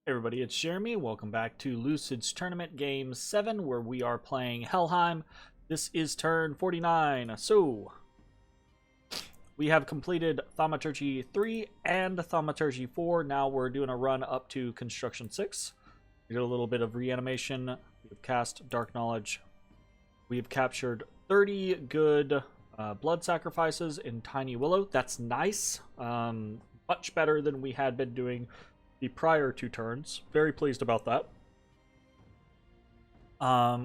Hey everybody, it's Jeremy. Welcome back to Lucid's Tournament Game 7, where we are playing Helheim. This is turn 49. So, we have completed Thaumaturgy 3 and Thaumaturgy 4. Now we're doing a run up to Construction 6. We got a little bit of reanimation. We've cast Dark Knowledge. We've captured 30 good blood sacrifices in Tiny Willow. That's nice. Much better than we had been doing the prior two turns. Very pleased about that.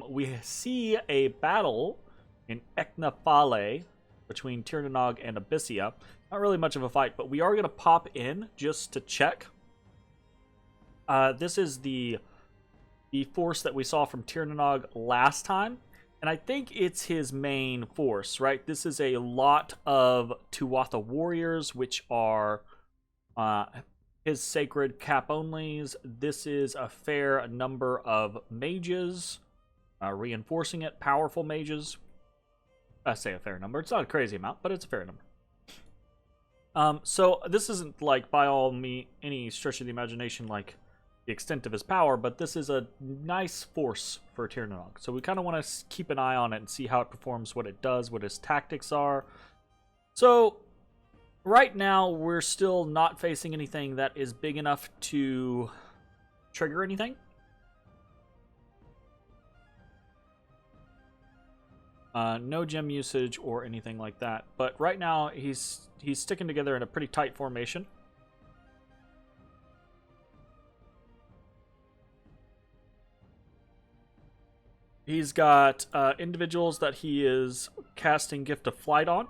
We see a battle in Eknafale between Tirnanog and Abyssia. Not really much of a fight, but we are going to pop in just to check. This is the force that we saw from Tirnanog last time, and I think it's his main force, right? This is a lot of Tuatha warriors, which are his sacred cap-onlys. This is a fair number of mages, reinforcing it, powerful mages. I say a fair number. It's not a crazy amount, but it's a fair number. So this isn't like by any stretch of the imagination like the extent of his power, but this is a nice force for Tirnanog. So we kind of want to keep an eye on it and see how it performs, what it does, what his tactics are. So right now, we're still not facing anything that is big enough to trigger anything. No gem usage or anything like that. But right now, he's sticking together in a pretty tight formation. He's got individuals that he is casting Gift of Flight on.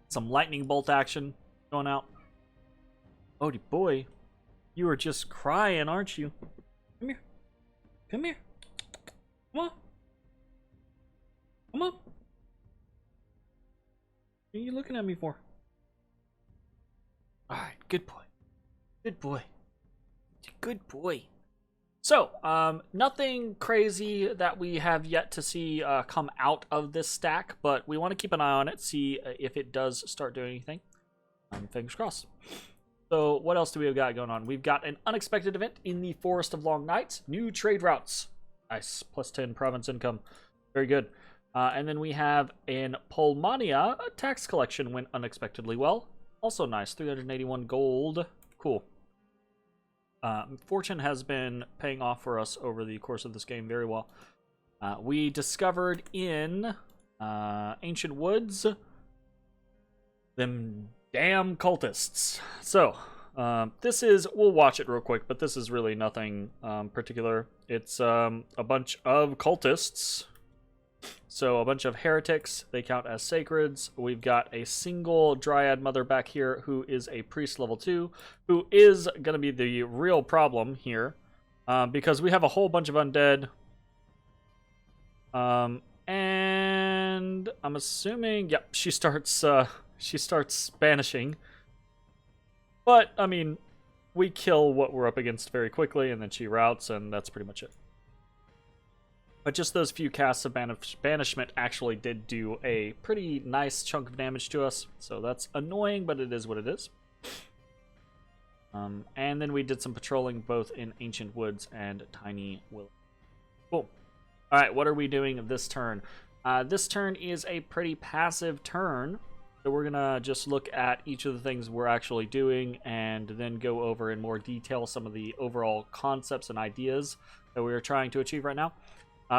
Some lightning bolt action going out. Odie boy, you are just crying, aren't you? Come here. Come here. Come on. Come on. What are you looking at me for? Alright, good boy. Good boy. Good boy. So, nothing crazy that we have yet to see come out of this stack, but we want to keep an eye on it, see if it does start doing anything. Fingers crossed. So, what else do we have got going on? We've got an unexpected event in the Forest of Long Nights. New trade routes. Nice. Plus 10 province income. Very good. And then we have in Polmania, a tax collection went unexpectedly well. Also nice. 381 gold. Cool. Fortune has been paying off for us over the course of this game very well. We discovered in Ancient Woods them damn cultists. So, this is, we'll watch it real quick, but this is really nothing particular. It's a bunch of cultists. So a bunch of heretics, they count as sacreds. We've got a single Dryad Mother back here who is a priest level 2, who is going to be the real problem here, because we have a whole bunch of undead. And I'm assuming, yep, she starts banishing. But, I mean, we kill what we're up against very quickly, and then she routs, and that's pretty much it. But just those few casts of banishment actually did do a pretty nice chunk of damage to us. So that's annoying, but it is what it is. And then we did some patrolling both in Ancient Woods and Tiny Willow. Cool. Alright, what are we doing this turn? This turn is a pretty passive turn. So we're going to just look at each of the things we're actually doing and then go over in more detail some of the overall concepts and ideas that we are trying to achieve right now.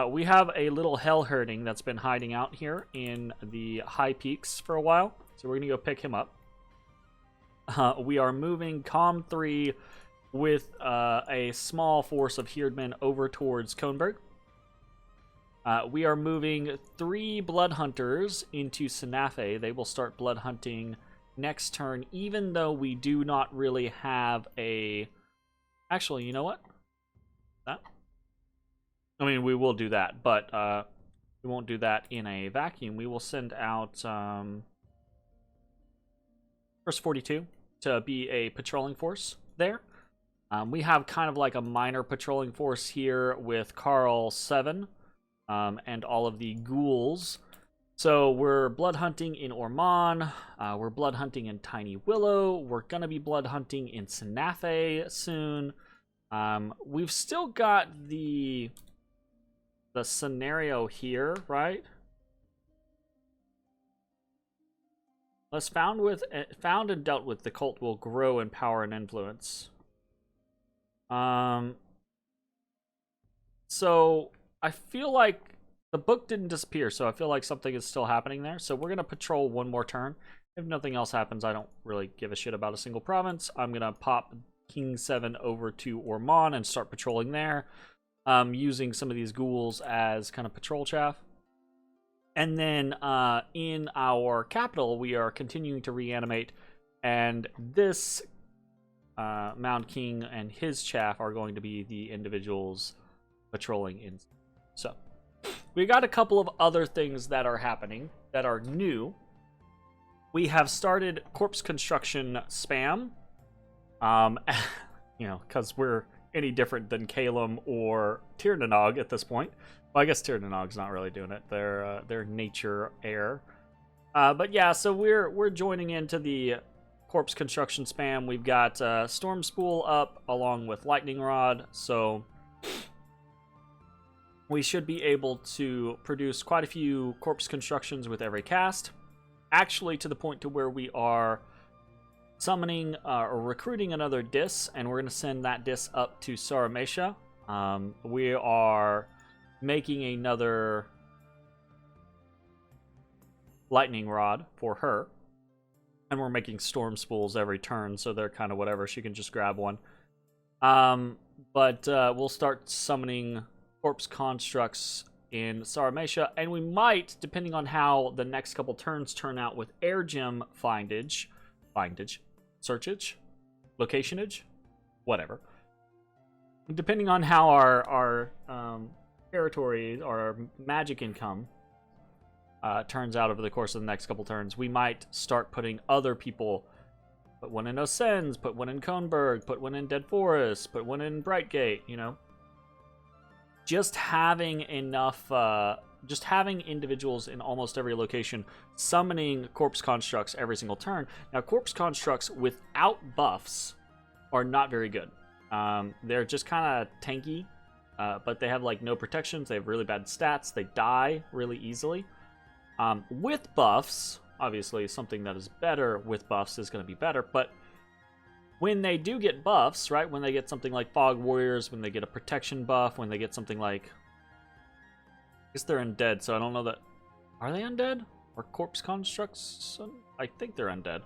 We have a little hell herding that's been hiding out here in the high peaks for a while, so we're going to go pick him up. We are moving Com 3 with a small force of Heerdmen over towards Koenberg. We are moving 3 blood hunters into Sinafe. They will start blood hunting next turn, even though we do not really have a... Actually, you know what? That... I mean, we will do that, but we won't do that in a vacuum. We will send out First 42 to be a patrolling force there. We have kind of like a minor patrolling force here with Carl 7 and all of the ghouls. So we're blood hunting in Orman. We're blood hunting in Tiny Willow. We're gonna be blood hunting in Sanafe soon. We've still got the scenario here, right? Unless found and dealt with, the cult will grow in power and influence. So I feel like the book didn't disappear, so I feel like something is still happening there. So we're gonna patrol one more turn. If nothing else happens, I don't really give a shit about a single province. I'm gonna pop King 7 over to Orman and start patrolling there, using some of these ghouls as kind of patrol chaff. And then in our capital, we are continuing to reanimate, and this Mound King and his chaff are going to be the individuals patrolling in. So we got a couple of other things that are happening that are new. We have started corpse construction spam. You know, because we're any different than Kalem or Tirnanog at this point. Well, I guess Tirnanog's not really doing it. They're nature heir. But yeah, so we're joining into the corpse construction spam. We've got Storm Spool up along with Lightning Rod, so we should be able to produce quite a few corpse constructions with every cast. Actually, to the point to where we are summoning or recruiting another Dis, and we're going to send that Dis up to Saramesha. We are making another lightning rod for her, and we're making storm spools every turn, so they're kind of whatever. She can just grab one. But we'll start summoning corpse constructs in Saramesha, and we might, depending on how the next couple turns turn out with air gem findage, searchage, locationage, whatever. Depending on how our territory or our magic income turns out over the course of the next couple turns, we might start putting other people. Put one in Osens, put one in Kohnberg, put one in Dead Forest, put one in Brightgate, you know. Just having enough, just having individuals in almost every location summoning corpse constructs every single turn. Now, corpse constructs without buffs are not very good. They're just kind of tanky, but they have like no protections. They have really bad stats. They die really easily. With buffs, obviously something that is better with buffs is going to be better, but when they do get buffs, right, when they get something like Fog Warriors, when they get a protection buff, when they get something like, I guess they're undead, so I don't know that, are they undead? Or corpse constructs? I think they're undead.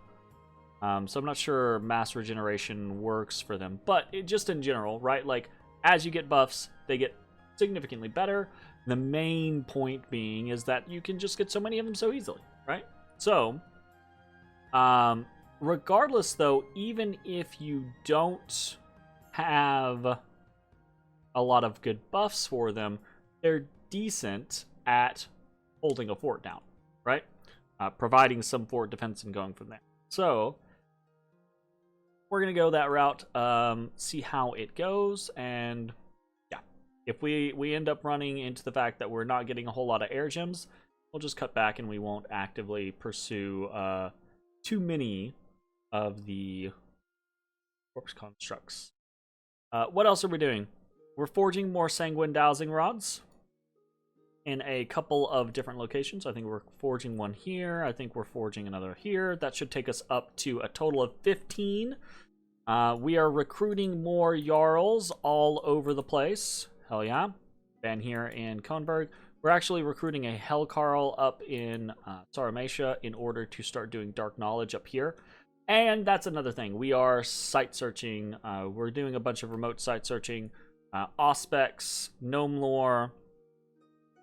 So I'm not sure mass regeneration works for them, but just in general, right, like, as you get buffs, they get significantly better. The main point being is that you can just get so many of them so easily, right? So, regardless, though, even if you don't have a lot of good buffs for them, they're decent at holding a fort down, right? Providing some fort defense and going from there. So, we're going to go that route, see how it goes, and yeah. If we end up running into the fact that we're not getting a whole lot of air gems, we'll just cut back and we won't actively pursue too many of the corpse constructs. What else are we doing? We're forging more sanguine dowsing rods in a couple of different locations. I think we're forging one here. I think we're forging another here. That should take us up to a total of 15. We are recruiting more Jarls all over the place. Hell yeah. Been here in Kohnberg. We're actually recruiting a Hellcarl up in Saramesha in order to start doing Dark Knowledge up here. And that's another thing. We are site searching. We're doing a bunch of remote site searching. Auspex, Gnome Lore.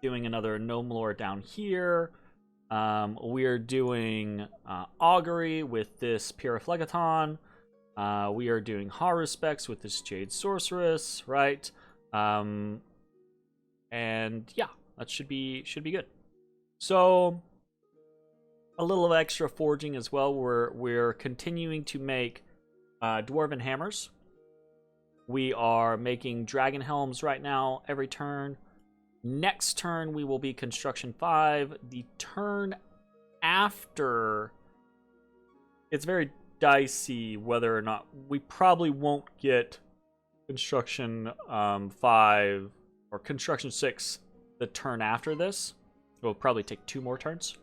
Doing another Gnome Lore down here. We're doing Augury with this Pyrrhoplegaton. We are doing Haruspex with this Jade Sorceress, right? And yeah, that should be good. So a little of extra forging as well. We're continuing to make dwarven hammers. We are making dragon helms right now every turn. Next turn, we will be construction 5. The turn after, it's very dicey whether or not we probably won't get construction 5 or construction 6 the turn after this. It will probably take 2 more turns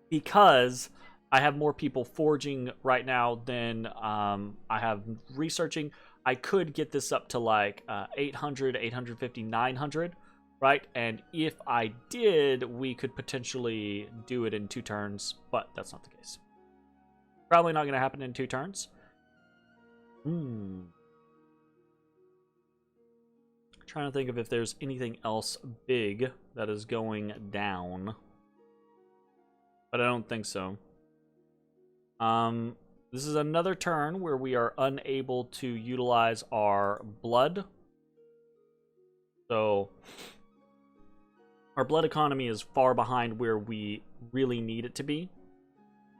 because I have more people forging right now than I have researching. I could get this up to like 800, 850, 900, right? And if I did, we could potentially do it in 2 turns, but that's not the case. Probably not going to happen in 2 turns. Trying to think of if there's anything else big that is going down, but I don't think so. This is another turn where we are unable to utilize our blood. So our blood economy is far behind where we really need it to be.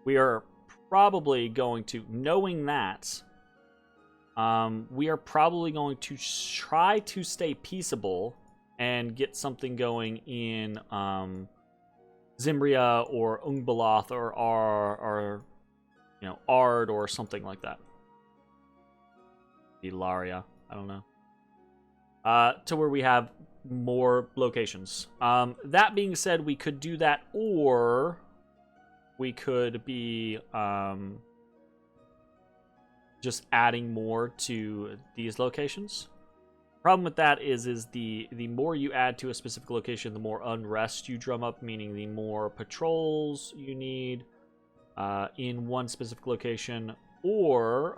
We are probably going to, knowing that, we are probably going to try to stay peaceable and get something going in Zimbria or Ungbaloth or you know, Ard or something like that. Ilaria, I don't know. To where we have more locations. That being said, we could do that, or we could be just adding more to these locations. Problem with that is the more you add to a specific location, the more unrest you drum up, meaning the more patrols you need in one specific location, or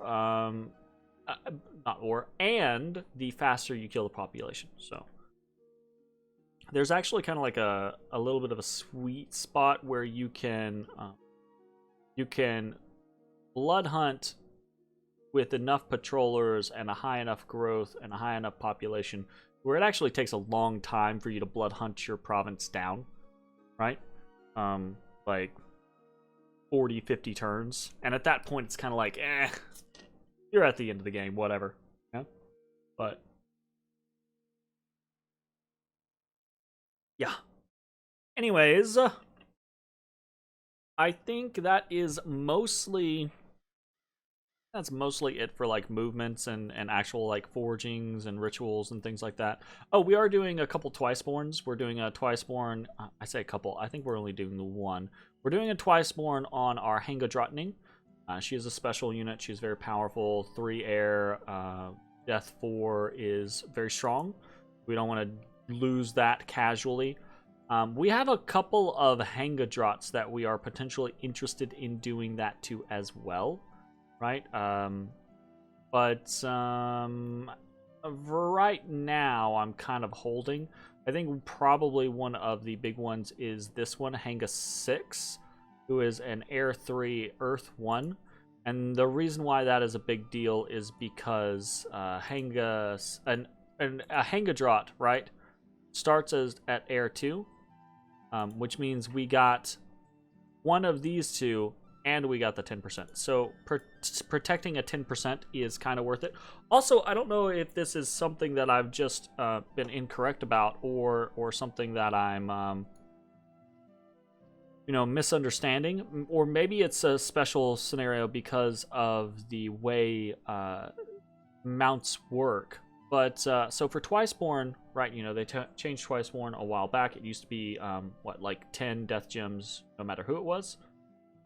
and the faster you kill the population. So there's actually kind of like a little bit of a sweet spot where you can blood hunt with enough patrollers and a high enough growth and a high enough population where it actually takes a long time for you to blood hunt your province down, right? Like 40, 50 turns. And at that point, it's kind of like, you're at the end of the game, whatever. Yeah? But yeah. Anyways, I think that's mostly it for like movements and actual like forgings and rituals and things like that. Oh, we are doing a couple Twiceborns. We're doing a Twiceborn. I say a couple. I think we're only doing the one. We're doing a Twiceborn on our Hangadrotning. She is a special unit. She's very powerful. 3 air. Death 4 is very strong. We don't want to lose that casually. We have a couple of Hangadrots that we are potentially interested in doing that to as well. Right? But right now, I'm kind of holding. I think probably one of the big ones is this one, Hanga 6, who is an Air 3, Earth 1. And the reason why that is a big deal is because a Hangadrot, right, starts at Air 2, which means we got one of these two, and we got the 10%. So protecting a 10% is kind of worth it. Also, I don't know if this is something that I've just been incorrect about, or something that I'm misunderstanding, or maybe it's a special scenario because of the way mounts work. But so for Twiceborn, right? They changed Twiceborn a while back. It used to be like 10 death gems, no matter who it was.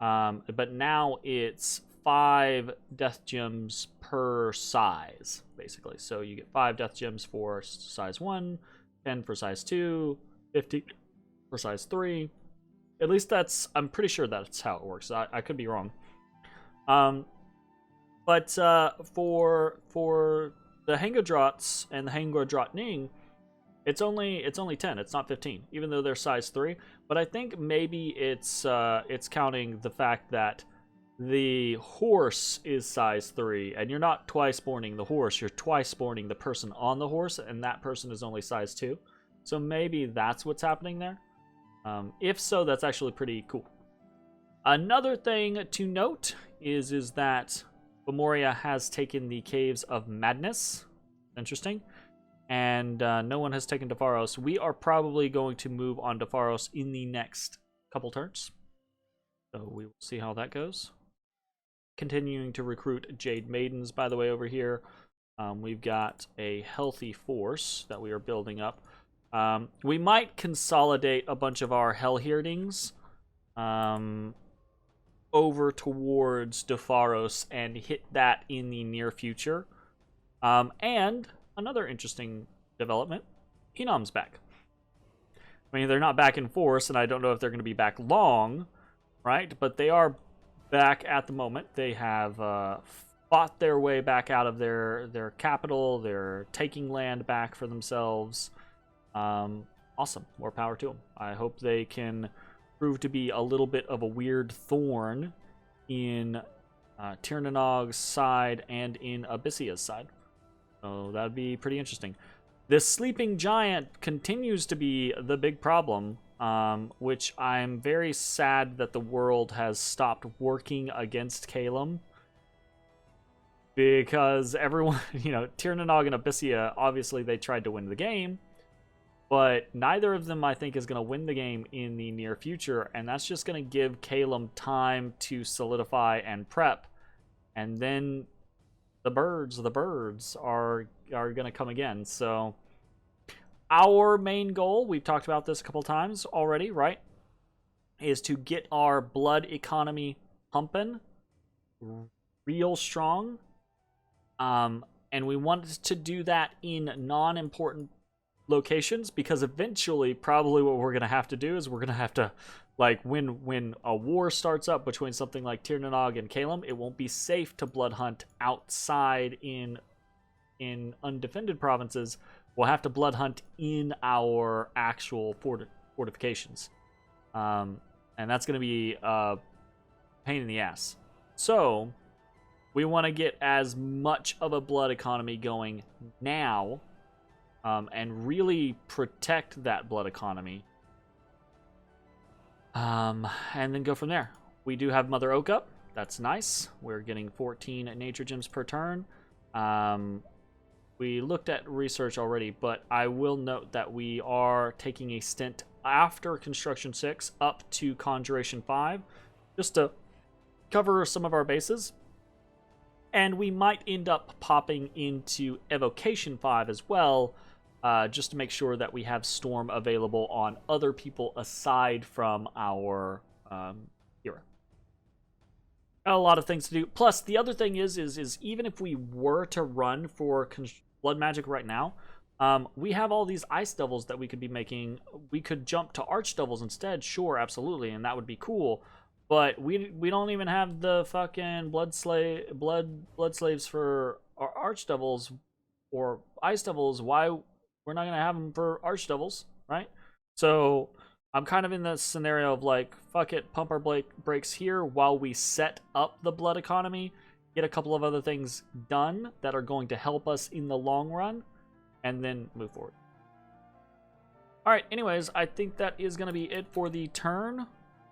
But now it's 5 death gems per size, basically. So you get 5 death gems for size 1, 10 for size 2, 50 for size 3. At least I'm pretty sure that's how it works. I could be wrong. But for the Hangadrots and the Hangadrotning, it's only 10. It's not 15, even though they're size 3. But I think maybe it's counting the fact that the horse is size 3, and you're not twice-borning the horse. You're twice-borning the person on the horse, and that person is only size 2. So maybe that's what's happening there. If so, that's actually pretty cool. Another thing to note is that Memoria has taken the Caves of Madness. Interesting. and no one has taken Defaros. We are probably going to move on Defaros in the next couple turns. So we will see how that goes. Continuing to recruit Jade Maidens, by the way, over here. We've got a healthy force that we are building up. We might consolidate a bunch of our Hellheardings over towards Defaros and hit that in the near future. And another interesting development, Henom's back. I mean, they're not back in force, and I don't know if they're going to be back long, right? But they are back at the moment. They have fought their way back out of their capital. They're taking land back for themselves. Awesome. More power to them. I hope they can prove to be a little bit of a weird thorn in Tirnanog's side and in Abyssia's side. So that would be pretty interesting. This sleeping giant continues to be the big problem, which I'm very sad that the world has stopped working against Calum. Because everyone, Tirnanog and Abyssia, obviously they tried to win the game, but neither of them, I think, is going to win the game in the near future, and that's just going to give Calum time to solidify and prep, and then the birds are going to come again. So our main goal, we've talked about this a couple times already, right, is to get our blood economy pumping real strong. And we wanted to do that in non-important locations, because eventually probably what we're going to have to do is we're going to have to, like, when a war starts up between something like Tirnanog and Calum, it won't be safe to blood hunt outside in undefended provinces. We'll have to blood hunt in our actual fortifications, and that's going to be a pain in the ass. So we want to get as much of a blood economy going now, and really protect that blood economy, and then go from there. We do have Mother Oak up. That's nice. We're getting 14 nature gems per turn. We looked at research already, but I will note that we are taking a stint after Construction 6 up to Conjuration 5, just to cover some of our bases. And we might end up popping into Evocation 5 as well, just to make sure that we have Storm available on other people aside from our hero. A lot of things to do. Plus, the other thing is even if we were to run for Blood Magic right now, we have all these Ice Devils that we could be making. We could jump to Archdevils instead, sure, absolutely, and that would be cool. But we don't even have the fucking blood slaves for our Archdevils or Ice Devils. Why we're not gonna have them for Archdevils, right? So I'm kind of in the scenario of like, fuck it, pump our brakes here while we set up the blood economy, get a couple of other things done that are going to help us in the long run, and then move forward. All right, anyways, I think that is going to be it for the turn.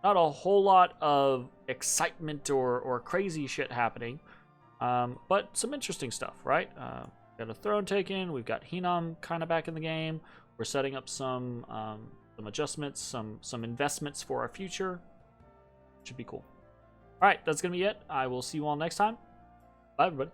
Not a whole lot of excitement or crazy shit happening, but some interesting stuff, right? Got a throne taken. We've got Henom kind of back in the game. We're setting up some adjustments, some investments for our future. Should be cool. All right, that's going to be it. I will see you all next time. Bye, everybody.